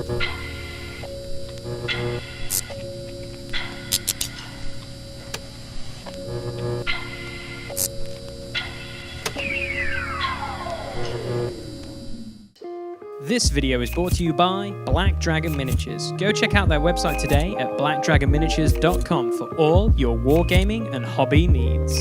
This video is brought to you by Black Dragon Miniatures. Go check out their website today at blackdragonminiatures.com for all your wargaming and hobby needs.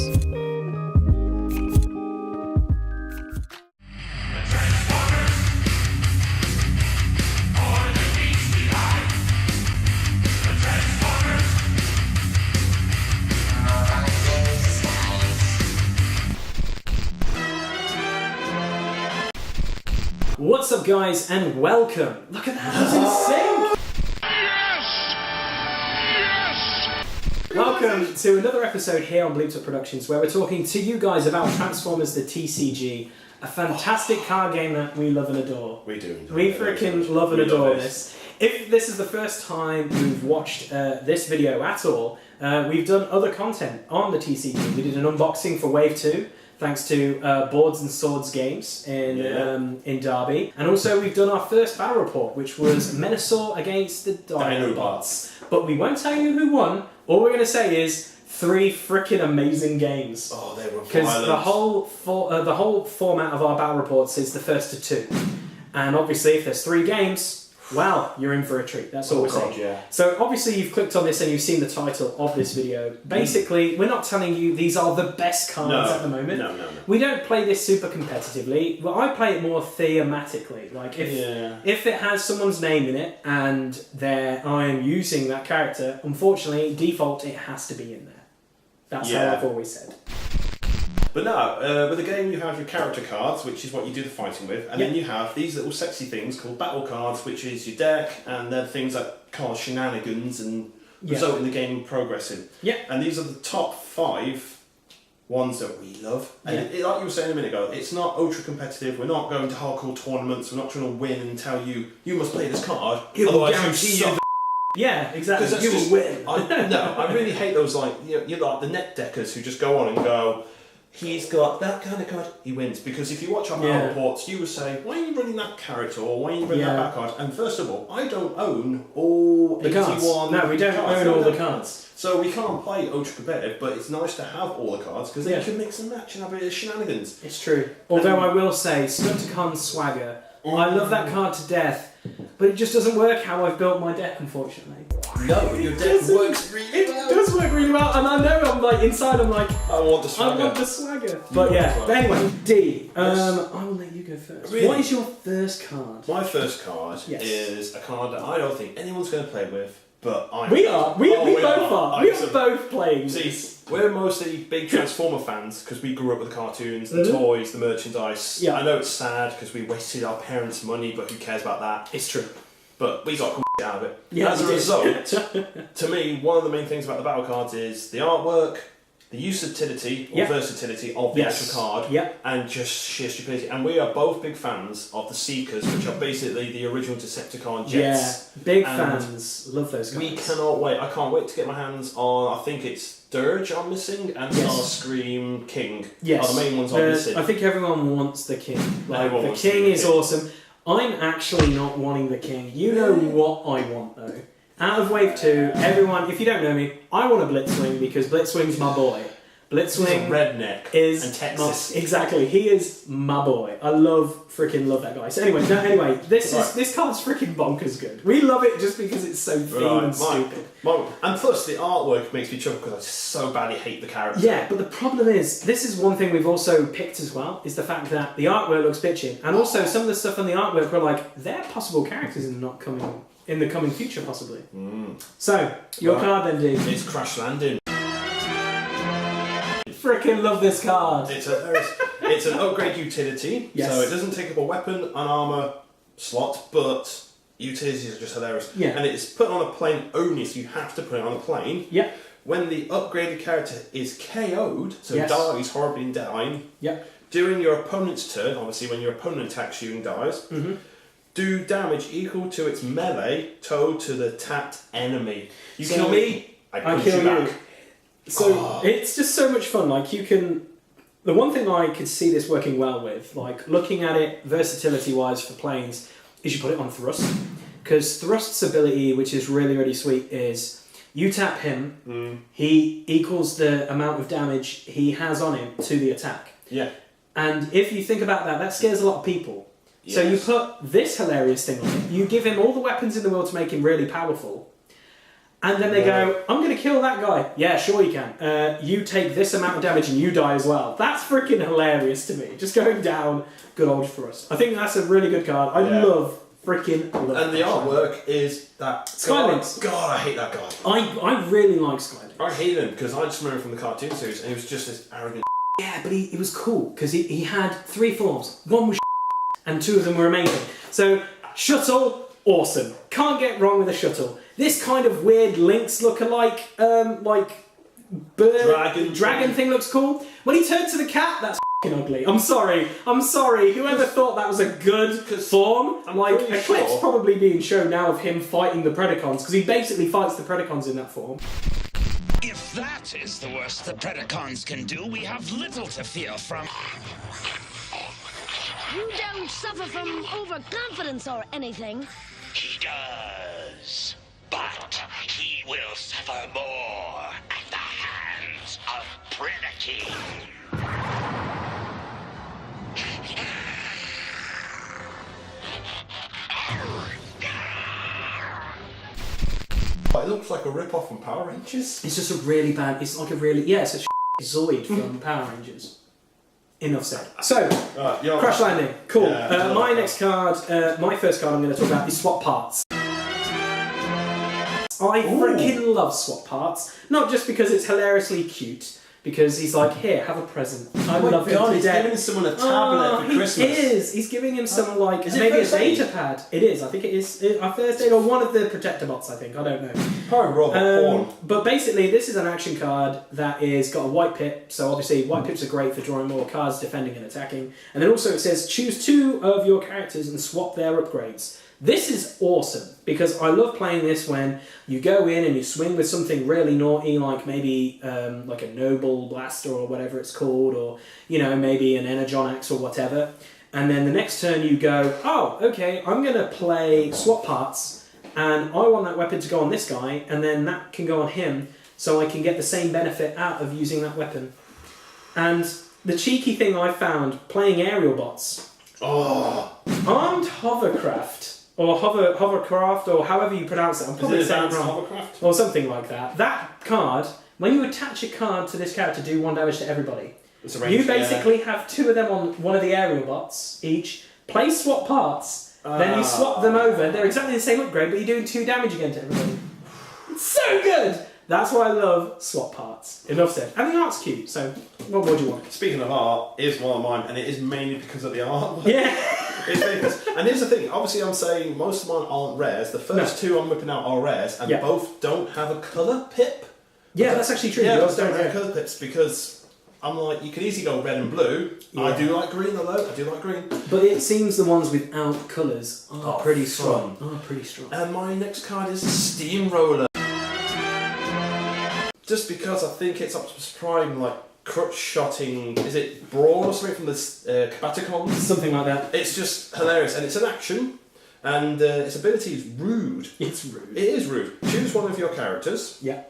What's up, guys, and welcome. Look at that, it's in sync. Yes! Welcome to another episode here on Bleeps Up Productions, where we're talking to you guys about Transformers the TCG, a fantastic card game that we love and adore. We do. We freaking love and adore this. If this is the first time you've watched this video at all, we've done other content on the TCG. We did an unboxing for Wave 2. Thanks to Boards and Swords Games in Derby. And also we've done our first battle report, which was Menasor against the Dinobots. But we won't tell you who won. All we're going to say is 3 freaking amazing games. Oh, they were violent. Because the whole format of our battle reports is the first to 2. And obviously if there's 3 games, well, you're in for a treat. That's all we're saying. Yeah. So obviously you've clicked on this and you've seen the title of this video. Basically, we're not telling you these are the best cards at the moment. No. We don't play this super competitively. Well, I play it more thematically. Like if it has someone's name in it and I am using that character, unfortunately, default, it has to be in there. That's how I've always said. But no, with the game you have your character cards, which is what you do the fighting with, and then you have these little sexy things called battle cards, which is your deck, and they're things that cause shenanigans and result in the game progressing. Yeah. And these are the top 5 ones that we love. And like you were saying a minute ago, it's not ultra competitive, we're not going to hardcore tournaments, we're not trying to win and tell you, you must play this card, otherwise you suck. Yeah, exactly. Because you will win. I really hate those, like, you're like the net deckers who just go on and go, he's got that kind of card, he wins. Because if you watch our battle reports, you will say, why are you running that character or why are you running that back card? And first of all, I don't own all the 81 cards. No, we don't own all the cards. So we can't play ultra competitive, but it's nice to have all the cards because then you can mix and match and have a bit of shenanigans. It's true. Although I will say, Stunticon Swagger, I love that card to death, but it just doesn't work how I've built my deck, unfortunately. No, but your deck works really well. It does work really well, and I know I'm like, inside I'm like, I want the swagger. I want the swagger. But but anyway, D, I will let you go first. Really? What is your first card? My first card is a card that I don't think anyone's going to play with, but I We are. We both are. We are both playing. See, we're mostly big Transformer fans because we grew up with the cartoons, the toys, the merchandise. Yeah. I know it's sad because we wasted our parents' money, but who cares about that? It's true. But we got cool out of it. Yeah, as a result, to me, one of the main things about the battle cards is the artwork, the utility or versatility of the actual card, and just sheer stupidity. And we are both big fans of the Seekers, which are basically the original Decepticon jets. Yeah, big fans. Love those cards. We cannot wait. I can't wait to get my hands on, I think it's Dirge I'm missing, and Starscream King are the main ones I'm missing. I think everyone wants the King. Like, the King is awesome. I'm actually not wanting the King. You know what I want, though. Out of Wave 2, everyone, if you don't know me, I want a Blitzwing because Blitzwing's my boy. Blitzwing redneck is and Texas. Exactly, he is my boy. I freaking love that guy. So anyway, this card's freaking bonkers good. We love it just because it's so themed and stupid. And plus the artwork makes me chuckle because I so badly hate the character. Yeah, but the problem is, this is one thing we've also picked as well, is the fact that the artwork looks bitchy. And also some of the stuff on the artwork were like, they're possible characters in the coming future possibly. So, your card then, dude. It's Crash Landing. Freaking love this card. It's an upgrade utility, so it doesn't take up a weapon, an armour slot, but utilities are just hilarious. Yeah. And it's put on a plane only, so you have to put it on a plane. Yep. When the upgraded character is KO'd, so dies horribly in dying, during your opponent's turn, obviously when your opponent attacks you and dies, do damage equal to its melee total to the tapped enemy. You kill me, I punch you back. So it's just so much fun. Like you can, the one thing I could see this working well with, like looking at it versatility wise for planes, is you put it on thrust. because Thrust's ability, which is really, really sweet, is you tap him, he equals the amount of damage he has on him to the attack. Yeah. And if you think about that, that scares a lot of people. Yes. So you put this hilarious thing on him, you give him all the weapons in the world to make him really powerful, and then they go, I'm going to kill that guy. Yeah, sure you can. You take this amount of damage and you die as well. That's freaking hilarious to me. Just going down, good old Thrust. I think that's a really good card. I freaking love And the artwork is that... Skylynx. God, I hate that guy. I really like Skylynx. I hate him because I just remember him from the cartoon series and he was just this arrogant... Yeah, but he was cool because he had 3 forms. One was and 2 of them were amazing. So, Shuttle, awesome. Can't get wrong with a Shuttle. This kind of weird Lynx look-alike, like bird dragon thing looks cool. When he turns to the cat, that's f***ing ugly. I'm sorry. Whoever thought that was a good form? Like, a clip's probably being shown now of him fighting the Predacons because he basically fights the Predacons in that form. If that is the worst the Predacons can do, we have little to fear from... You don't suffer from overconfidence or anything. He does. But he will suffer more at the hands of Predaking. It looks like a rip-off from Power Rangers. It's just a really bad... It's like a really... Yeah, it's a Zoid from Power Rangers. Enough said. So, Crash Landing. Cool. Yeah, my next card, my first card I'm going to talk about is Swap Parts. I freaking love Swap Parts. Not just because it's hilariously cute, because he's like, here, have a present. I love him to he's death. giving someone a tablet for Christmas. He is. He's giving him some, like, Is it maybe a first aid? data pad. It is. I think it is. Our first aid, or one of the protector bots, I think. I don't know. Probably Robot Porn. But basically, this is an action card that is got a white pip. So obviously, white pips are great for drawing more cards, defending and attacking. And then also it says, choose 2 of your characters and swap their upgrades. This is awesome, because I love playing this when you go in and you swing with something really naughty, like maybe like a Noble Blaster or whatever it's called, or, you know, maybe an Energon Axe or whatever. And then the next turn you go, oh, okay, I'm going to play Swap Parts, and I want that weapon to go on this guy, and then that can go on him, so I can get the same benefit out of using that weapon. And the cheeky thing I found playing aerial bots, Armed Hovercraft, or hovercraft, or however you pronounce it. I'm probably saying it wrong. Hovercraft? Or something like that. That card, when you attach a card to this character, do 1 damage to everybody. You basically have 2 of them on one of the aerial bots each. Play Swap Parts, then you swap them over. They're exactly the same upgrade, but you're doing 2 damage again to everybody. It's so good! That's why I love Swap Parts. Enough said. And the art's cute, so what more do you want? Speaking of art, is one of mine, and it is mainly because of the art. Yeah. And here's the thing, obviously I'm saying most of mine aren't rares. The first 2 I'm whipping out are rares, and both don't have a colour pip. Yeah, that's actually true. Yeah, Yours don't have yeah. colour pips because I'm like, you could easily go red and blue. Yeah. I do like green though, I do like green. But it seems the ones without colours are pretty fun. strong. Pretty strong. And my next card is Steamroller. Just because I think it's Optimus Prime, like, crutch-shotting, is it Brawl or something from the Kabaticons? Something like that. It's just hilarious, and it's an action, and its ability is rude. It's rude. It is rude. Choose one of your characters. Yeah.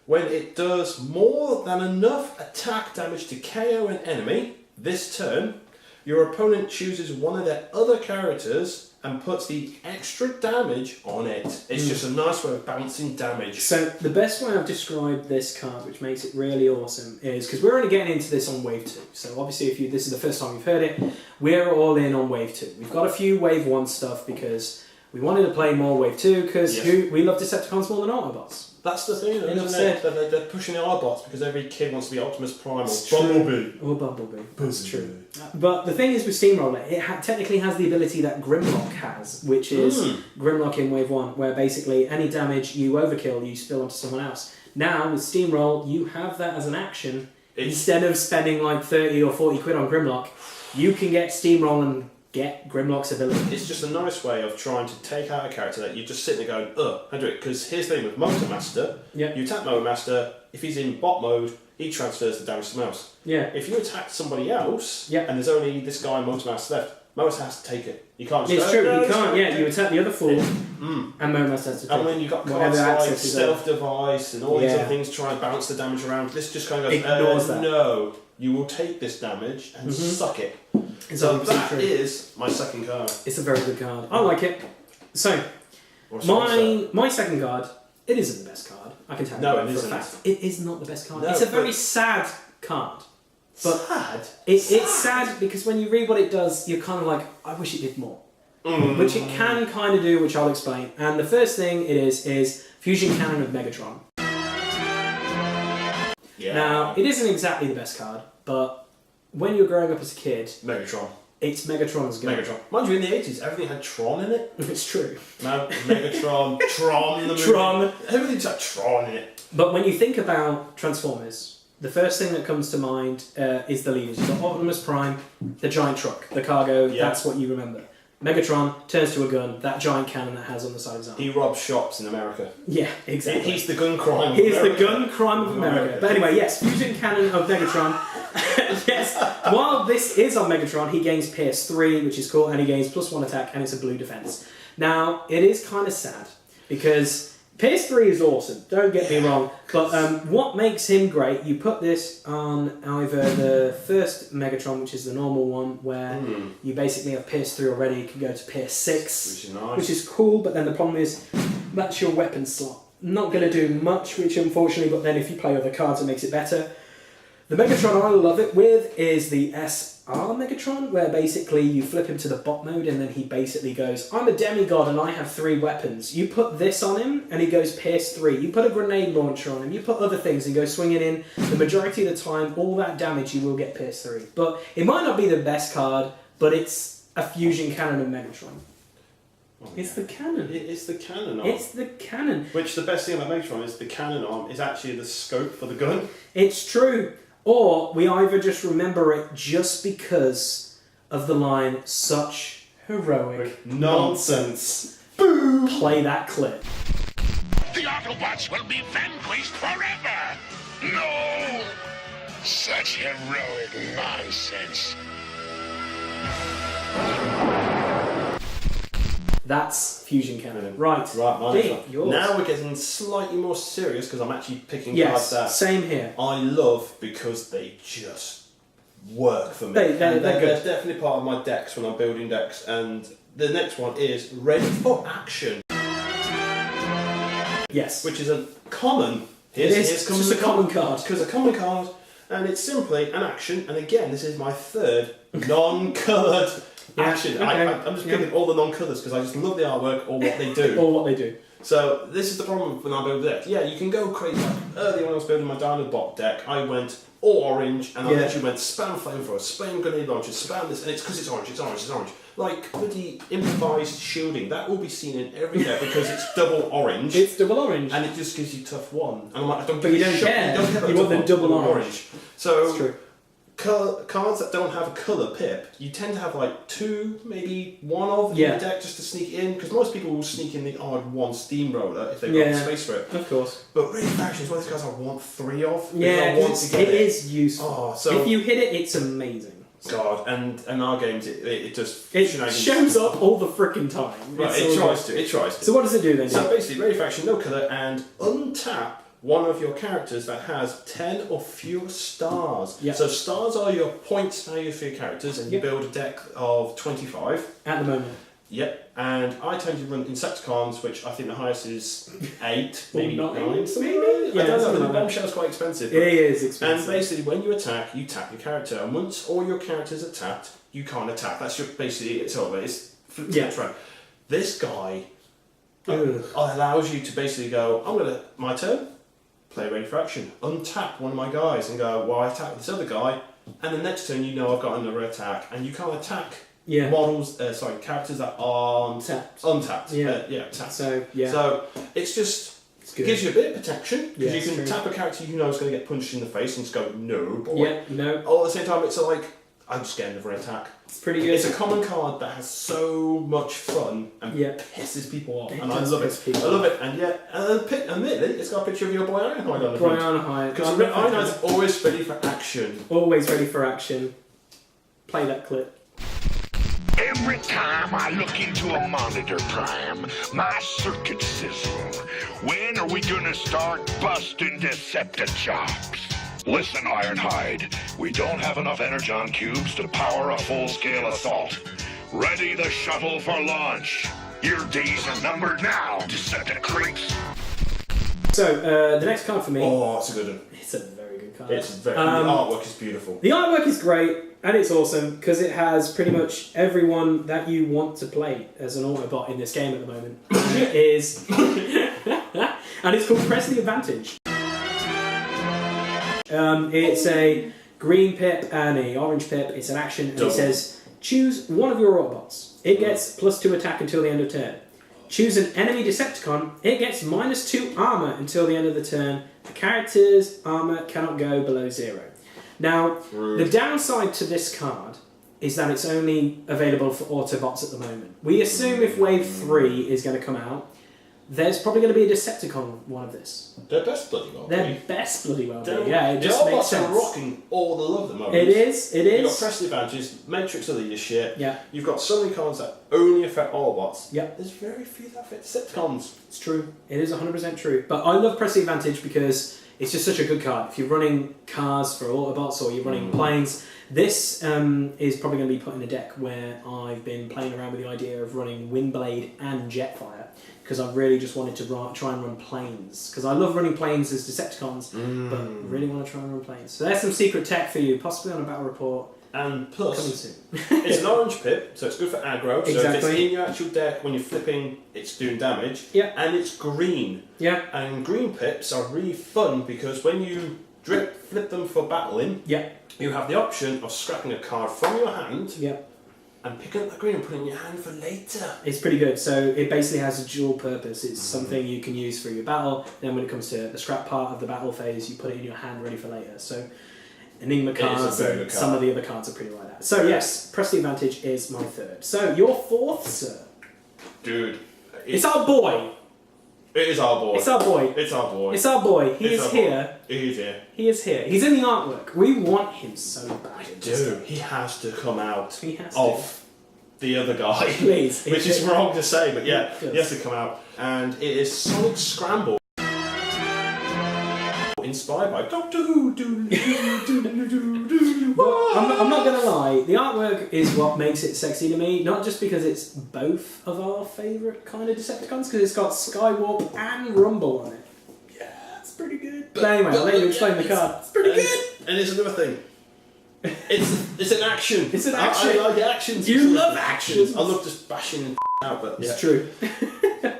When it does more than enough attack damage to KO an enemy this turn, your opponent chooses one of their other characters and puts the extra damage on it. It's just a nice way of balancing damage. So the best way I've described this card, which makes it really awesome, is because we're only getting into this on Wave 2. So obviously if this is the first time you've heard it, we're all in on Wave 2. We've got a few Wave 1 stuff because we wanted to play more Wave 2 because we love Decepticons more than Autobots. That's the thing, Enough isn't said. it? They're pushing the Autobots because every kid wants to be Optimus Prime or It's true. Bumblebee. Or Bumblebee. That's true. But the thing is with Steamroller, it technically has the ability that Grimlock has, which is Grimlock in Wave 1, where basically any damage you overkill, you spill onto someone else. Now, with Steamroll, you have that as an action. Instead of spending like 30 or 40 quid on Grimlock, you can get Steamroll and get Grimlock's ability. It's just a nice way of trying to take out a character that you're just sitting there going, I do it. Because here's the thing with Motormaster, you attack Motormaster, if he's in bot mode, he transfers the damage to someone else. Yeah. If you attack somebody else, and there's only this guy Motormaster left, Momus has to take it. You can't just It's go, true, "No, you it's can't, not." yeah, you attack the other 4, and Momus has to take And when you've got whatever cards like access is there. Stealth Device and all these Yeah. other things try and bounce the damage around, this just kind of goes, Ignores that. no, you will take this damage and suck it. It's So 100% that true. is my second card. It's a very good card. I like it. So, Or so. my second card, it isn't the best card. I can tell No, you it for a isn't. fact. It is not the best card. No, it's a very but- sad card. But Sad? it's sad because when you read what it does, you're kind of like, I wish it did more. Which it can kind of do, which I'll explain. And the first thing it is Fusion Cannon of Megatron. Yeah. Now, it isn't exactly the best card, but when you're growing up as a kid, Megatron. it's Megatron's gun. Megatron. Mind you, in the 80s, everything had Tron in it. It's true. No, Megatron, Tron, the movie. Tron. Everything's had Tron in it. But when you think about Transformers, the first thing that comes to mind is the leaders. You've got Optimus Prime, the giant truck, the cargo, Yeah. that's what you remember. Megatron turns to a gun, that giant cannon that has on the side of his arm. He robs shops in America. Yeah, exactly. He's the gun crime. of He's the America. gun crime of America. But anyway, yes, Fusion Cannon of Megatron. Yes, while this is on Megatron, he gains PS3, which is cool, and he gains +1 attack, and it's a blue defense. Now, it is kind of sad, because PS3 is awesome, don't get me wrong, but what makes him great, you put this on either the first Megatron, which is the normal one, where you basically have PS3 already, you can go to PS6, Which is nice. which is cool, but then the problem is, that's your weapon slot. Not going to do much, which unfortunately, but then if you play other cards, it makes it better. The Megatron I love it with is the SR Megatron, where basically you flip him to the bot mode and then he basically goes, I'm a demigod and I have 3 weapons. You put this on him and he goes PS3. You put a grenade launcher on him, you put other things and go swinging in. The majority of the time, all that damage you will get PS3. But it might not be the best card, but it's a fusion cannon of Megatron. It's the cannon. It's the cannon arm. It's the cannon. Which the best thing about Megatron is the cannon arm is actually the scope for the gun. It's true. Or we either just remember it just because of the line, such heroic Nonsense. Play that clip. The Autobots will be vanquished forever! No! Such heroic nonsense. That's Fusion Cannon. Right. Right, mine is Dee, right. yours. Now we're getting slightly more serious because I'm actually picking Yes, cards that same here. I love because they just work for me. They're And good. definitely part of my decks when I'm building decks. And the next one is Ready for Action, Yes. which is a common. It is just a common card. Because a common card, and it's simply an action. And again, this is my third non-coloured Yeah, action. okay. I'm just picking all the non-colours because I just love the artwork or what they do. Or what they do. So this is the problem when I build decks. Yeah, you can go crazy. Like earlier when I was building my Dinobot deck, I went all orange and I Yeah. literally went spam flamethrower, spam grenade launcher, spam this, and it's because it's orange, it's orange, it's orange. Like bloody improvised shielding, that will be seen in every deck because it's double orange. It's double orange. And it just gives you tough one. And I'm like, I don't But give you a don't shit. care. You don't care about You want the tough double one. orange. So It's true. cards that don't have a colour pip, you tend to have like 2, maybe 1 of in Yeah. the deck just to sneak in, because most people will sneak in the odd 1 steamroller if they've Yeah. got space for it. Of course. But Ready for Action is one of these cards I want 3 of. because Yeah, I want 'cause to get it is useful. Oh, so If you hit it, it's amazing. God, and in our games it just It shenanigans. shows up all the freaking time. Right, It's it all tries good. to. It tries to. So what does it do then? So Dee? basically, Ready for Action, no colour, and untap one of your characters that has 10 or fewer stars. Yeah. So stars are your points value for your characters, and you Yeah. build a deck of 25. At the moment. Yep. And I tend to run Insecticons, which I think the highest is 8, Or maybe 9, 9. maybe? I Yeah, don't know, something but the like that. Bombshell's quite expensive. It is And expensive. basically, when you attack, you tap your character, and once all your characters are tapped, you can't attack. That's your basically it's over. It's Yeah. right. This guy Ugh. allows you to basically go. I'm gonna my turn. Play Ready for Action. Untap one of my guys and go. Well, I attack this other guy, and the next turn you know I've got another attack, and you can't attack Yeah. models. Characters that aren't Tapped. untapped. Yeah. Yeah, tapped. So, yeah. So it's just. It's It good. gives you a bit of protection Yeah, because it's you can true. tap a character you know is going to get punched in the face and just go no boy. Yeah, no. All at the same time, it's like I'm just getting another attack. It's pretty good. It's a common card that has so much fun and Yeah. pisses people off, It and I does love piss it. people I love it, and yet, admittedly, it's got a picture of your boy Ironhide on the front. Brian Hyatt. Because Ironhide's always ready for action. Always ready for action. Play that clip. Every time I look into a monitor, Prime, my circuits sizzle. When are we gonna start busting Deceptichops? Listen, Ironhide, we don't have enough Energon cubes to power a full-scale assault. Ready the shuttle for launch. Your days are numbered now, Decepticreeps. So, the next card for me... Oh, it's a good one. It's a very good card. It's very, the artwork is beautiful. The artwork is great, and it's awesome, because it has pretty much everyone that you want to play as an Autobot in this game at the moment. It is... and it's called Press the Advantage. It's a green pip and a orange pip. It's an action, and it says, choose one of your Autobots. It gets +2 attack until the end of turn. Choose an enemy Decepticon. It gets -2 armor until the end of the turn. The character's armor cannot go below 0. Now, the downside to this card is that it's only available for Autobots at the moment. We assume if Wave 3 is going to come out, there's probably going to be a Decepticon one of this. Their best bloody well. Their best bloody well be. Yeah, it just makes sense. Autobots are rocking all the love at the moment. It is, it You've got is. Press the Advantage, Matrix of Leadership. Yeah. You've got so many cards that only affect Autobots. Yeah. There's very few that affect Decepticons. It's true. It is 100% true. But I love Press the Advantage because it's just such a good card. If you're running cars for Autobots or you're running planes, this is probably going to be put in a deck where I've been playing around with the idea of running Windblade and Jetfire, because I really just wanted to try and run planes. Because I love running planes as Decepticons, but really want to try and run planes. So there's some secret tech for you, possibly on a battle report. And Coming plus, soon. it's an orange pip, so it's good for aggro. So if Exactly. it's in your actual deck when you're flipping, it's doing damage. Yeah. And it's green. Yeah. And green pips are really fun because when you flip them for battling, Yeah. you have the option of scrapping a card from your hand Yeah. and picking up the green and putting it in your hand for later. It's pretty good. So it basically has a dual purpose. It's something you can use for your battle. Then when it comes to the scrap part of the battle phase, you put it in your hand ready for later. So Enigma It is a cards very and good card. some of the other cards are pretty like that. So yes, Press the Advantage is my third. So your fourth, sir. Dude. It's our boy. It is our boy. It's our boy. It's our boy. It's our boy. He It's is our boy. here. He is here. He is here. He's in the artwork. We want him so bad. in this Dude, game. he has to come out He has to. of the other guy. Please. Which is wrong to say, but yeah, Yes. he has to come out. And it is Sonic Scramble. Inspired by Doctor Who. I'm not gonna lie, the artwork is what makes it sexy to me, not just because it's both of our favourite kind of Decepticons, because it's got Skywarp and Rumble on it. Yeah, it's pretty good. But anyway, I'll let you explain the card. It's pretty good. And it's another thing. It's an action. It's an action. I like actions. You love actions. I love just bashing out, but It's true.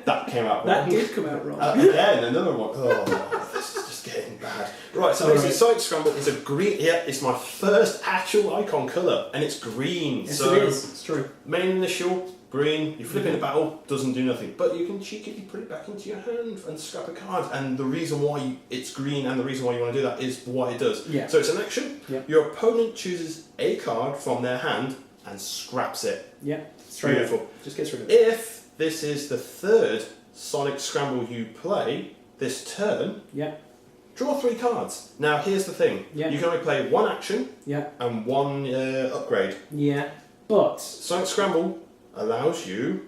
that came out That wrong. did come out wrong. Again, another one. Oh, this is just getting bad. Right, so basically, Sonic Scramble is a green. Yeah, it's my first actual icon colour, and it's green. Yes, so it is. It's true. main initial, green. You flip in a battle, doesn't do nothing, but you can cheekily put it back into your hand and scrap a card. And the reason why it's green and the reason why you want to do that is what it does. Yeah. So it's an action. Yeah. Your opponent chooses a card from their hand and scraps it. Yeah, straight Beautiful. up. Just gets rid of it. If this is the third Sonic Scramble you play this turn, Yeah, draw 3 cards. Now here's the thing. Yeah. You can only play 1 action yeah, and 1 upgrade. yeah. But, Sonic Scramble allows you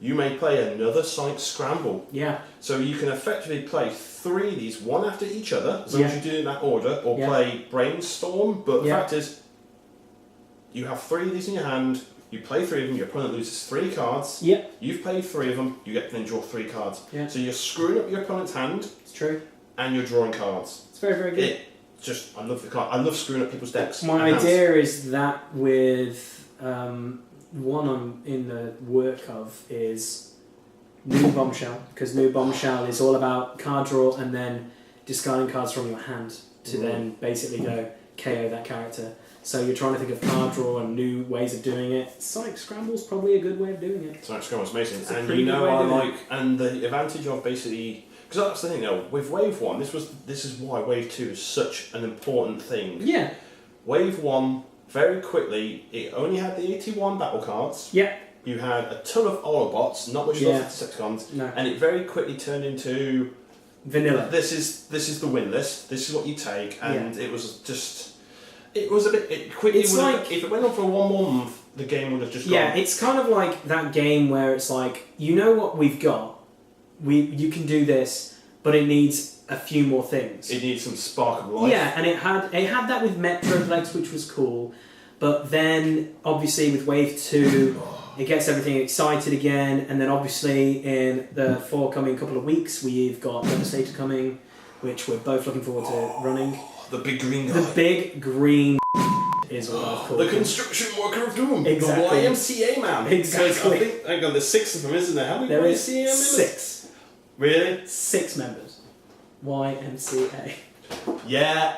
may play another Sonic Scramble. yeah, So you can effectively play 3 of these, one after each other, as long as Yeah. you do it in that order, or Yeah. play Brainstorm. But the Yeah. fact is, you have 3 of these in your hand, you play 3 of them, your opponent loses 3 cards. yeah, You've played 3 of them, you get to then draw 3 cards. Yeah. So you're screwing up your opponent's hand, it's true. and you're drawing cards. It's very, very good. I love the card. I love screwing up people's decks. My and hands. idea is that with one I'm in the work of is New Bombshell, because New Bombshell is all about card draw and then discarding cards from your hand to then basically go KO that character. So you're trying to think of card draw and new ways of doing it. Sonic Scramble's probably a good way of doing it. Sonic Scramble's amazing, It's a and pretty you good know way I of doing like, and the advantage of basically, because that's the thing though, with Wave 1, this is why Wave 2 is such an important thing. Yeah, Wave 1, very quickly, it only had the 81 battle cards. yeah, You had a ton of Autobots, not much Yeah. love for Decepticons, No. and it very quickly turned into vanilla. this is the win list. This is what you take, and it was just It was a bit. It quickly. It's If it went on for 1 more month, the game would have just gone. Yeah, it's kind of like that game where it's like, you know what we've got, you can do this, but it needs a few more things. It needs some spark of life. Yeah, and it had that with Metroplex, which was cool, but then obviously with Wave 2, it gets everything excited again, and then obviously in the forthcoming couple of weeks, we've got Devastator coming, which we're both looking forward to running. The big green guy. The big green is what I've called The him. construction worker of doom. Exactly. The YMCA man. Exactly. I think, hang on, there's 6 of them, isn't there? How many There is YMCA members? 6. Really? 6 members. YMCA. Yeah.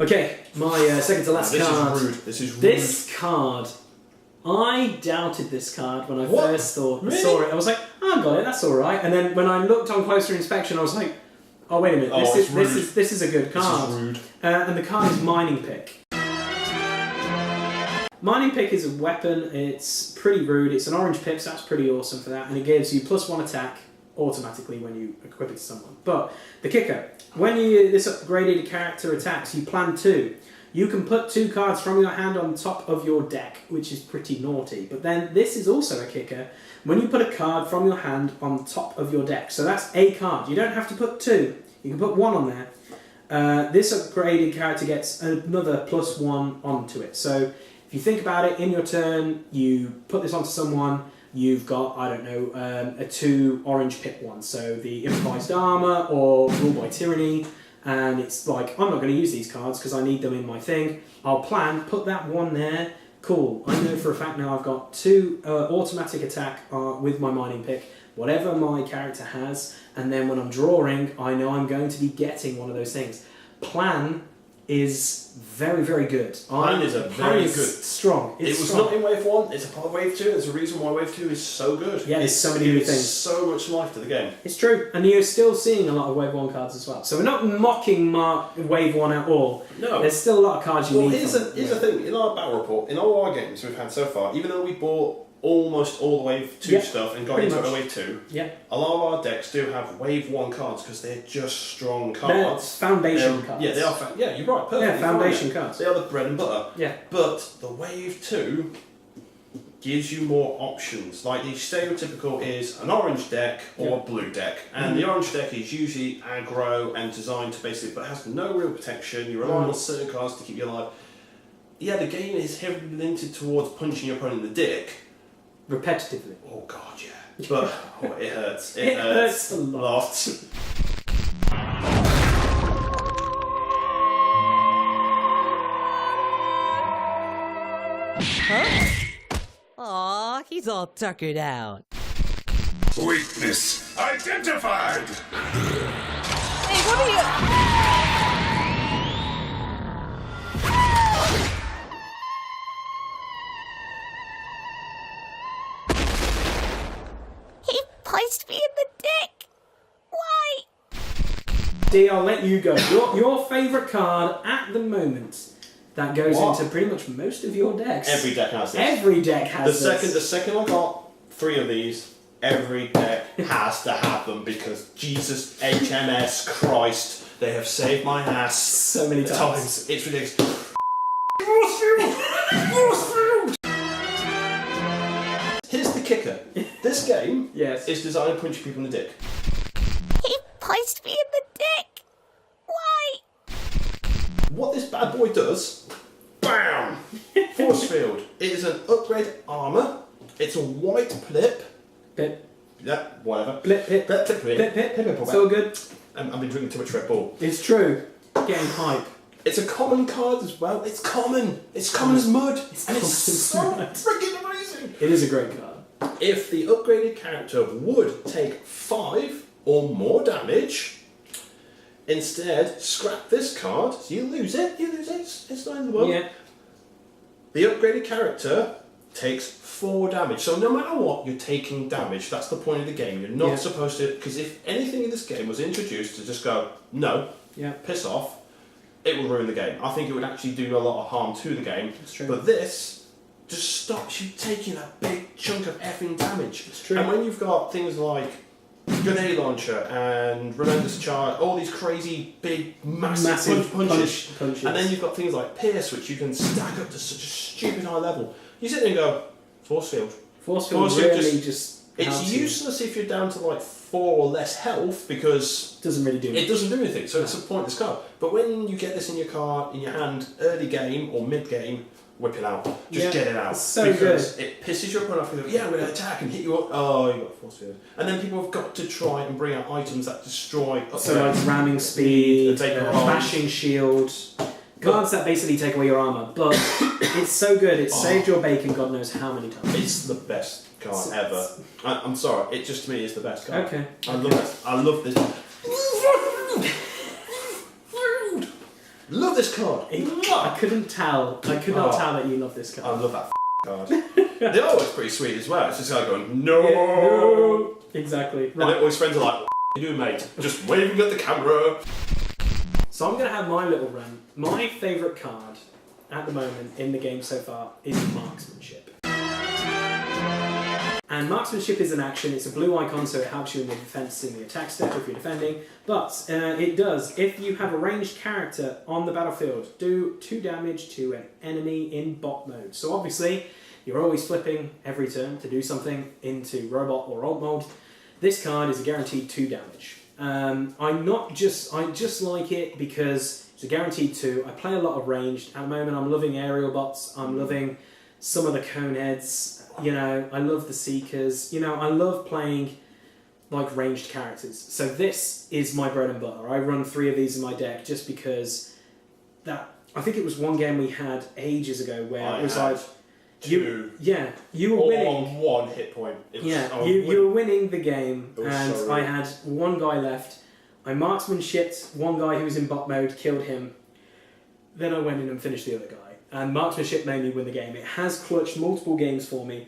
Okay, my second to last This card. is rude. This is rude. This card, I doubted this card when I What? first saw Really? it. I was like, oh, I got it, that's alright. And then when I looked on closer inspection, I was like, oh, wait a minute, Oh, this it's rude. is a good card. This is rude. And the card is Mining Pick. Mining Pick is a weapon, it's pretty rude, it's an orange pip, so that's pretty awesome for that, and it gives you +1 attack automatically when you equip it to someone. But the kicker, when this upgraded character attacks, you plan 2. You can put 2 cards from your hand on top of your deck, which is pretty naughty. But then this is also a kicker, when you put a card from your hand on top of your deck. So that's a card. You don't have to put 2. You can put 1 on there. This upgraded character gets another +1 onto it. So if you think about it, in your turn, you put this onto someone, you've got, I don't know, a 2 orange pip one. So the Improvised Armour or Rule by Tyranny. And it's like, I'm not going to use these cards because I need them in my thing. I'll plan, put that 1 there. Cool. I know for a fact now I've got 2 automatic attack with my Mining Pick, whatever my character has. And then when I'm drawing, I know I'm going to be getting one of those things. Plan is very, very good. Plan is very good. Strong. It was strong. not in Wave 1, it's a part of Wave 2, there's a reason why Wave 2 is so good. Yeah, there's so many It new gives things. so much life to the game. It's true, and you're still seeing a lot of Wave 1 cards as well. So we're not mocking Wave 1 at all. No. There's still a lot of cards you Well, need. here's the thing, in our battle report, in all our games we've had so far, even though we bought almost all the Wave 2 Yeah, stuff and got pretty into much. Wave 2, Yeah. a lot of our decks do have Wave 1 cards because they're just strong They're cards. foundation cards. Yeah, they are. Yeah, you're right. Perfectly Yeah, foundation fine. cards. They are the bread and butter. Yeah. But the Wave 2 gives you more options. Like the stereotypical is an orange deck or a blue deck, and the orange deck is usually aggro and designed to basically, but has no real protection. You rely on certain cards to keep you alive. Yeah, the game is heavily linked towards punching your opponent in the dick. Repetitively. Oh god, yeah. But it hurts. It hurts a lot. Aw, he's all tuckered out. Weakness identified! Hey, what are you... He punched me in the dick! Why? D, I'll let you go. Your favourite card at the moment that goes What? into pretty much most of your decks. Every deck has this. Every deck has The second I got 3 of these, every deck has to have them because Jesus HMS Christ, they have saved my ass so many times. It's ridiculous. Here's the kicker. This game Yes. is designed to punch people in the dick. He punched me in the dick! Why? What this bad boy does, bam! Force field. It is an upgrade armour. It's a white blip. Pip, Yeah, whatever. blip, pip, Blip, blip, blip. pip, pip, pip. Blip, It's all good. I've been drinking too much Red Bull. It's true. Getting hype. It's a common card as well. It's common. It's common as mud. And it's common so as mud. freaking amazing. It is a great card. If the upgraded character would take 5 or more damage, instead scrap this card. So you lose it. It's not in the world. Yeah. The upgraded character takes 4 damage. So no matter what, you're taking damage. That's the point of the game. You're not Yeah. supposed to, because if anything in this game was introduced to just go, no, Yeah. piss off, it would ruin the game. I think it would actually do a lot of harm to the game. That's true. But this just stops you taking a big chunk of effing damage. It's true. And when you've got things like grenade launcher and relentless charge, all these crazy big massive punches. And then you've got things like Pierce, which you can stack up to such a stupid high level. You sit there and go, force field. Force field really just it's useless if you're down to like 4 or less health because doesn't really do it doesn't do anything. So it's a pointless card. But when you get this in your hand, early game or mid game, whip it out. Just get it out. It's so because good. it pisses your opponent off. You go, yeah, I'm going to attack and hit you up. Oh, you got force field. And then people have got to try and bring out items that destroy. So like ramming speed, bashing shield, cards that basically take away your armor. But it's so good. It's saved your bacon God knows how many times. It's the best card ever. I'm sorry. It just to me is the best card. Okay. I love it. I love this. Love this card. I couldn't tell. I could not tell that you love this I card. love that card. The artwork's pretty sweet as well. It's just like going, no. Yeah, no. Exactly. And then all his friends are like, what you doing, mate? Just waving at the camera. So I'm going to have my little run. My favourite card at the moment in the game so far is Marksmanship. And Marksmanship is an action. It's a blue icon, so it helps you in the defense in the attack step if you're defending. But it does, if you have a ranged character on the battlefield, do 2 damage to an enemy in bot mode. So obviously, you're always flipping every turn to do something into robot or alt mode. This card is a guaranteed 2 damage. I just like it because it's a guaranteed 2. I play a lot of ranged. At the moment, I'm loving aerial bots. I'm loving some of the cone heads. You know, I love the Seekers. You know, I love playing like ranged characters. So this is my bread and butter. I run 3 of these in my deck just because that. I think it was one game we had ages ago where it was like 2. You were winning on 1 hit point. You were winning the game, and so I had one guy left. I marksmanshiped one guy who was in bot mode, killed him. Then I went in and finished the other guy. And marksmanship made me win the game. It has clutched multiple games for me,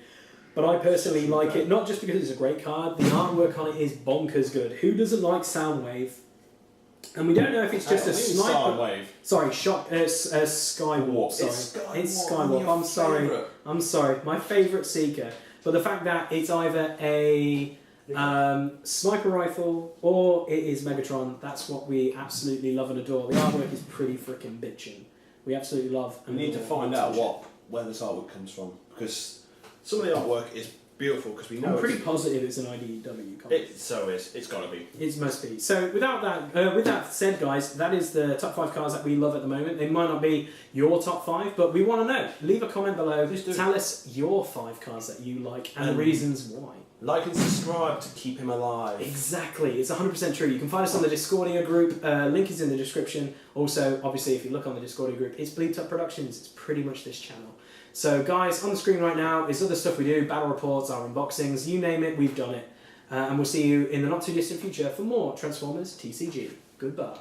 but I personally like it, not just because it's a great card, the artwork on it is bonkers good. Who doesn't like Soundwave? And we don't know if it's just a sniper... Soundwave. Sorry, Skywarp. Sorry. It's Skywarp. I'm sorry. My favourite Seeker. But the fact that it's either a sniper rifle or it is Megatron, that's what we absolutely love and adore. The artwork is pretty freaking bitchin'. We absolutely love. We need to find out where this artwork comes from, because some of the artwork is beautiful. Because we know I'm pretty positive it's an IDW comic. It's got to be. It must be. So with that said, guys, that is the top 5 cards that we love at the moment. They might not be your top 5, but we want to know. Leave a comment below. Tell us your 5 cards that you like and the reasons why. Like and subscribe to keep him alive. Exactly, it's 100% true. You can find us on the Discordia group. Link is in the description. Also, obviously, if you look on the Discordia group, it's Bleeped Up Productions. It's pretty much this channel. So, guys, on the screen right now is other stuff we do: battle reports, our unboxings, you name it, we've done it. And we'll see you in the not too distant future for more Transformers TCG. Goodbye.